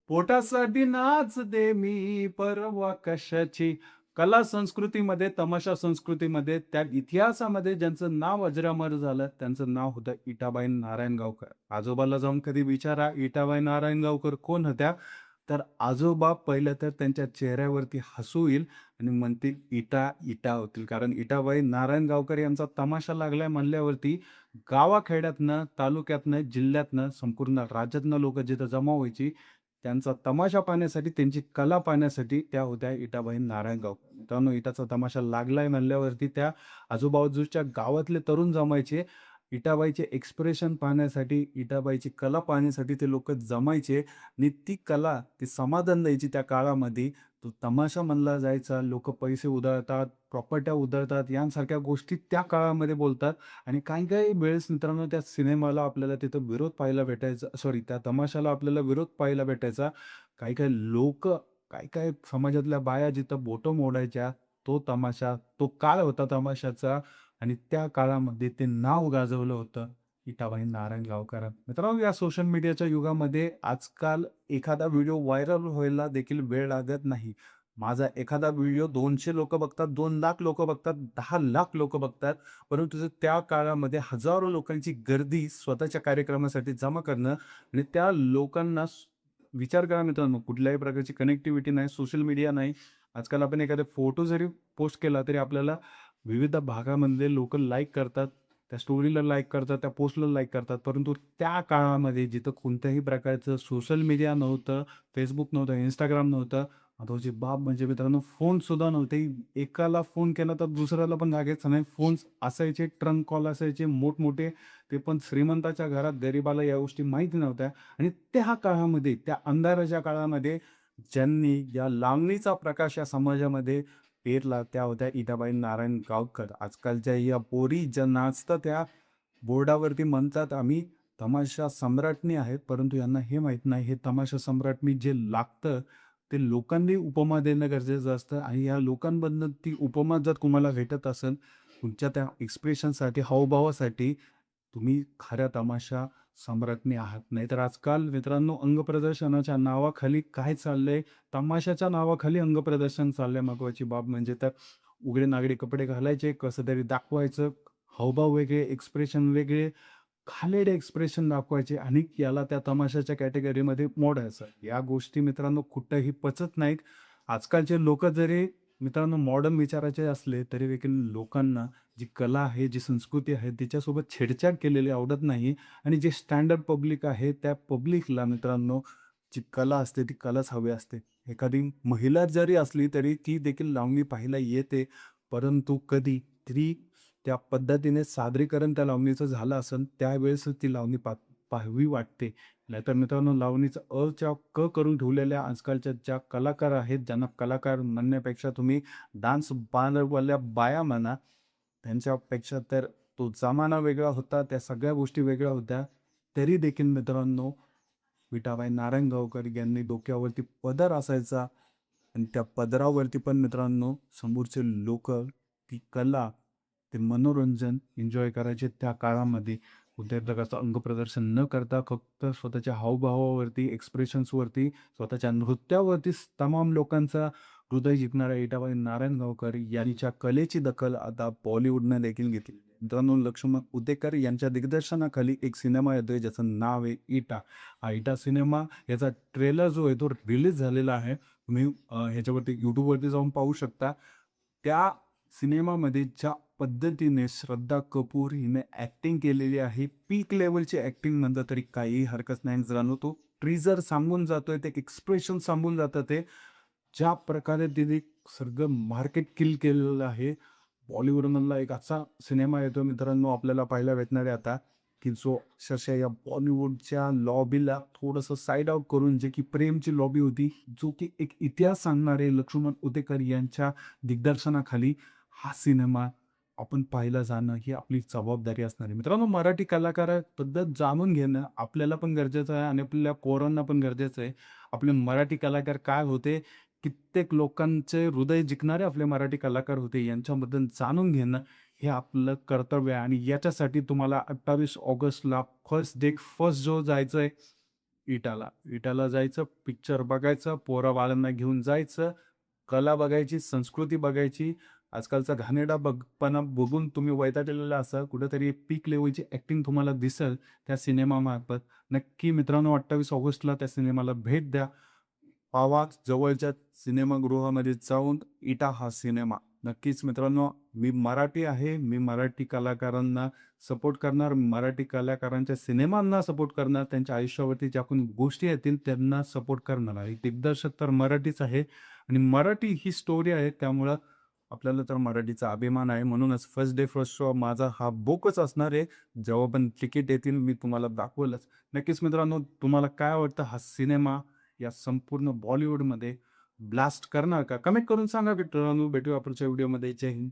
पोटासाठी नाच दे मी परवा कशाची. कला संस्कृतीमध्ये, तमाशा संस्कृतीमध्ये, त्या इतिहासामध्ये ज्यांचं नाव अजरामर झालं, त्यांचं नाव होतं इटाबाई नारायणगावकर. आजोबाला जाऊन कधी विचारा, इटाबाई नारायणगावकर कोण होत्या? तर आजोबा पहिलं तर त्यांच्या चेहऱ्यावरती हसू येईल आणि म्हणतील, "इटा, इटा" होतील. कारण इटाबाई नारायणगावकर यांचा तमाशा लागलाय म्हणल्यावरती गावाखेड्यातनं, तालुक्यातनं, जिल्ह्यातनं, संपूर्ण राज्यातनं लोकं जिथं जमा व्हायची, त्यांचा तमाशा पाहण्यासाठी, त्यांची कला पाहण्यासाठी त्या होत्या इटाबाई नारायणगावकर. मित्रांनो, इटाचा तमाशा लागलाय म्हणल्यावरती त्या आजूबाजूच्या गावातले तरुण जमायचे. इटाबाईचे एक्सप्रेशन पाहण्यासाठी, इटाबाईची कला पाहण्यासाठी ते लोकं जमायचे आणि ती कला, ती समाधान द्यायची त्या काळामध्ये. तो तमाशा म्हणला जायचा. लोकं पैसे उधळतात, प्रॉपर्ट्या उधळतात, यांसारख्या गोष्टी त्या काळामध्ये बोलतात. आणि काही-काही वेळेस मित्रांनो त्या सिनेमाला आपल्याला तिथं विरोध पाहायला भेटायचा, सॉरी त्या तमाशाला आपल्याला विरोध पाहायला भेटायचा. काही-काही लोकं, काही-काही समाजातल्या बाया जिथं बोटं मोडायच्या, तो तमाशा, तो काळ होता तमाशाचा आणि त्या काळामध्ये ते नाव गाजवलं होतं इटाबाई नारायणगावकर. मित्रांनो, या सोशल मीडियाच्या युगामध्ये आजकाल एखादा व्हिडिओ व्हायरल व्हायला देखील वेळ लागत नाही. माझा एखादा व्हिडिओ 200 लोकं बघतात, 2,00,000 लोकं बघतात, 10,00,000 लोकं बघतात. परंतु त्या काळामध्ये हजारो लोकांची गर्दी स्वतःच्या कार्यक्रमासाठी जमा करणं आणि त्या लोकांना विचार करा मित्रांनो, कुठल्याही प्रकारची कनेक्टिव्हिटी नाही, सोशल मीडिया नाही. आजकाल आपण एखादा फोटो जरी पोस्ट केला तरी आपल्याला विविध भागामधले लोकं लाईक करतात. त्या स्टोरीला लाईक करतात, त्या पोस्टला लाईक करतात. परंतु त्या काळामध्ये जिथं कोणत्याही प्रकारचं सोशल मीडिया नव्हतं, Facebook नव्हतं, Instagram नव्हतं. महत्त्वाची बाब म्हणजे मित्रांनो फोनसुद्धा नव्हते. एकाला फोन केला तर दुसऱ्याला पण लागायचा नाही. फोन्स असायचे, ट्रंक कॉल असायचे मोठमोठे. ते पण श्रीमंताच्या घरात, गरिबाला या गोष्टी माहिती नव्हत्या. आणि त्या काळामध्ये, त्या अंधाराच्या काळामध्ये ज्यांनी या लावणीचा प्रकाश या समाजामध्ये पेरला, त्या होत्या इटाबाई नारायणगावकर. आजकालच्या या पोरी ज्या नाचतात त्या बोर्डावरती म्हणतात आम्ही तमाशा सम्राटनी आहेत, परंतु यांना हे माहीत नाही, हे तमाशा सम्राटनी जे लागतं, ते लोकांनी उपमा देणं गरजेचं असतं आणि या लोकांमधनं ती उपमा जर तुम्हाला भेटत असेल, तुमच्या त्या एक्सप्रेशनसाठी, हावभावासाठी, तुम्ही खऱ्या तमाशा सम्राटनी आहात. नाहीतर आजकाल मित्रांनो अंगप्रदर्शनाच्या नावाखाली काय चाललंय, तमाशाच्या नावाखाली अंगप्रदर्शन चाललंय. महत्त्वाची बाब म्हणजे तर उघडे-नागडे कपडे घालायचे, कसं तरी दाखवायचं, हावभाव वेगळे, एक्सप्रेशन वेगळे, खालेडे एक्सप्रेशन दाखवायचे आणि याला त्या तमाशाच्या कॅटेगरीमध्ये मोडायचं. या गोष्टी मित्रांनो कुठेही पचत नाहीत. आजकालचे लोकं जरी मित्रांनो मॉडर्न विचाराचे असले, तरी देखील लोकांना जी कला आहे, जी संस्कृती आहे, तिच्यासोबत छेडछाड केलेली आवडत नाही आणि जे स्टँडर्ड पब्लिक आहे, त्या पब्लिकला मित्रांनो जी कला असते, ती कलाच हवी असते. एखादी महिला जरी असली, तरी ती देखील लावणी पाहायला येते. परंतु कधी तरी त्या पद्धतीने सादरीकरण त्या लावणीचं झालं असेल, त्यावेळेसच ती लावणी पाहावी वाटते. नाहीतर मित्रांनो लावणीचा अच्या क करून ठेवलेल्या आजकालच्या ज्या कलाकार आहेत, ज्यांना कलाकार म्हणण्यापेक्षा तुम्ही डान्स बारवाल्या बाया म्हणा, त्यांच्यापेक्षा तर तो जमाना वेगळा होता, त्या सगळ्या गोष्टी वेगळ्या होत्या. तरी देखील मित्रांनो, विठाबाई नारायणगावकर यांनी डोक्यावरती पदर असायचा आणि त्या पदरावरती पण मित्रांनो समोरचे लोकं ती कला, ते मनोरंजन एन्जॉय करायचे त्या काळामध्ये. कोणत्याही प्रकारचं अंगप्रदर्शन न करता फक्त स्वतःच्या हावभावावरती, एक्सप्रेशन्सवरती, स्वतःच्या नृत्यावरतीच तमाम लोकांचा हृदय जिंकणाऱ्या इटाबाई नारायणगावकर यांच्या कलेची दखल आता बॉलिवूडनं देखील घेतली. मित्रांनो, लक्ष्मण उदेकर यांच्या दिग्दर्शनाखाली एक सिनेमा येतोय ज्याचं नाव आहे इटा. हा इटा सिनेमा याचा ट्रेलर जो आहे तो रिलीज झालेला आहे. तुम्ही ह्याच्यावरती YouTubeवरती जाऊन पाहू शकता. त्या सिनेमामध्ये ज्या पद्धतीने श्रद्धा कपूर हिने ॲक्टिंग केलेली आहे, पीक लेव्हलची ॲक्टिंग म्हणलं तरी काहीही हरकत नाही मित्रांनो. तो ट्रिझर सांगून जातोय, ते एक्सप्रेशन सांगून जातं ते. ज्या प्रकारे तिने सगळं मार्केट किल केलेलं आहे. बॉलिवूडमधला एक असा सिनेमा येतो मित्रांनो आपल्याला पाहायला भेटणार आहे आता, की जो अक्षरशः या बॉलिवूडच्या लॉबीला थोडंसं साइड आउट करून जे की प्रेमची लॉबी होती, जो की एक इतिहास सांगणारे लक्ष्मण उदेकर यांच्या दिग्दर्शनाखाली हा सिनेमा आपण पाहायला जाणं ही आपली जबाबदारी असणार आहे. मित्रांनो, मराठी कलाकाराबद्दल जाणून घेणं आपल्याला पण गरजेचं आहे आणि आपल्या पोरांना पण गरजेचं आहे. आपले मराठी कलाकार काय होते, कित्येक लोकांचे हृदय जिंकणारे आपले मराठी कलाकार होते, यांच्याबद्दल जाणून घेणं हे आपलं कर्तव्य आहे आणि याच्यासाठी तुम्हाला 28 ऑगस्टला फर्स्ट जो जायचं आहे इटाला. इटाला जायचं, पिक्चर बघायचं, पोरं-बाळांना घेऊन जायचं, कला बघायची, संस्कृती बघायची. आजकालचा घाणेरडा बघपणा बघून तुम्ही वैतागलेला असाल. कुठेतरी पीक लेव्हलची ॲक्टिंग तुम्हाला दिसेल त्या सिनेमामार्फत. नक्की मित्रांनो 28 ऑगस्टला त्या सिनेमाला भेट द्या. पावा जवळच्या सिनेमागृहामध्ये जाऊन इटा हा सिनेमा. नक्कीच मित्रांनो, मी मराठी आहे. मी मराठी कलाकारांना सपोर्ट करणार, मराठी कलाकारांच्या सिनेमांना सपोर्ट करणार, त्यांच्या आयुष्यावरती ज्या पण गोष्टी येतील त्यांना सपोर्ट करणार आहे. दिग्दर्शक तर मराठीच आहे आणि मराठी ही स्टोरी आहे. त्यामुळं आपल्याला तर मराठीचा अभिमान आहे. म्हणूनच फर्स्ट डे फर्स्ट शो माझा हा बुकच असणार आहे. जेव्हा पण तिकीट येतील मी तुम्हाला दाखवेलच. नक्कीच मित्रांनो, तुम्हाला काय वाटतं हा सिनेमा या संपूर्ण बॉलिवूडमध्ये ब्लास्ट करणार का? कमेंट करून सांगा मित्रांनो. भेटूया पुढच्या व्हिडिओमध्ये. जय हिंद.